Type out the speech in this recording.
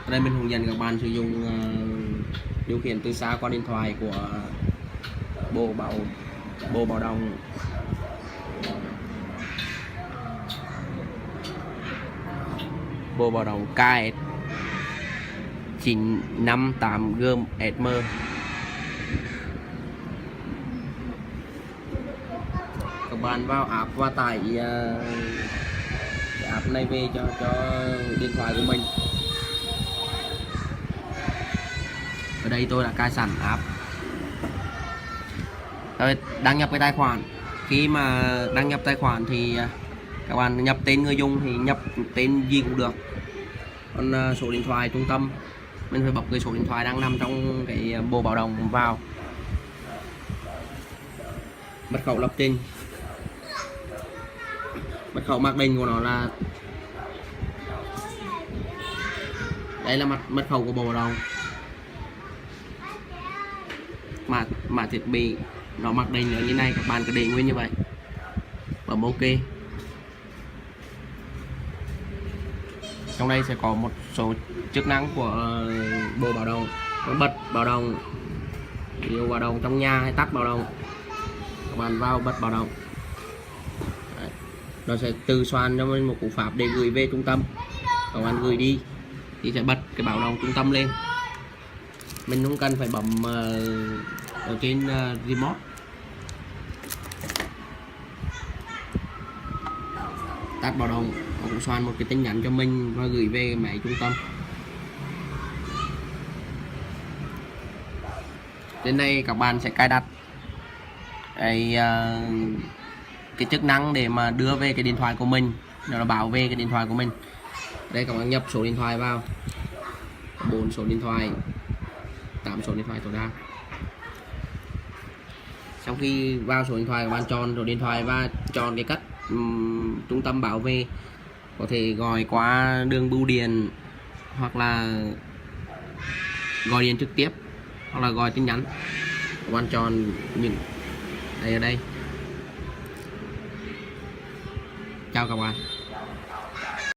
Ở đây mình hướng dẫn các bạn sử dụng điều khiển từ xa qua điện thoại của bộ báo động KS 958GSM. Các bạn vào app và tải cái app này về cho điện thoại của mình. Ở đây tôi đã cài sẵn app. Rồi, đăng nhập cái tài khoản. Khi mà đăng nhập tài khoản thì các bạn nhập tên người dùng thì nhập tên gì cũng được. Còn số điện thoại trung tâm mình phải bấm cái số điện thoại đang nằm trong cái bộ báo động vào. Mật khẩu lập trình. Mật khẩu mặc định của nó là đây là mật khẩu của bộ báo động. Mã thiết bị nó mặc định ở như này, các bạn cứ để nguyên như vậy, bấm OK. Trong đây sẽ có một số chức năng của bộ báo động: bật báo động, điều báo động trong nhà hay tắt báo động. Các bạn vào bật báo động. Đấy, nó sẽ tự soạn cho mình một cú pháp để gửi về trung tâm. Các bạn gửi đi thì sẽ bật cái báo động trung tâm lên. Mình không cần phải bấm ở trên remote. Tắt báo động, nó cũng soạn một cái tin nhắn cho mình và gửi về máy trung tâm. Trên đây các bạn sẽ cài đặt cái chức năng để mà đưa về cái điện thoại của mình, nó bảo vệ cái điện thoại của mình. Đây các bạn nhập số điện thoại vào, 4 số điện thoại, 8 số điện thoại tối đa. Sau khi vào số điện thoại, các bạn chọn số điện thoại và chọn cái cách trung tâm bảo vệ, có thể gọi qua đường bưu điện hoặc là gọi điện trực tiếp hoặc là gọi tin nhắn. Các bạn chọn những đây ở đây. Chào các bạn.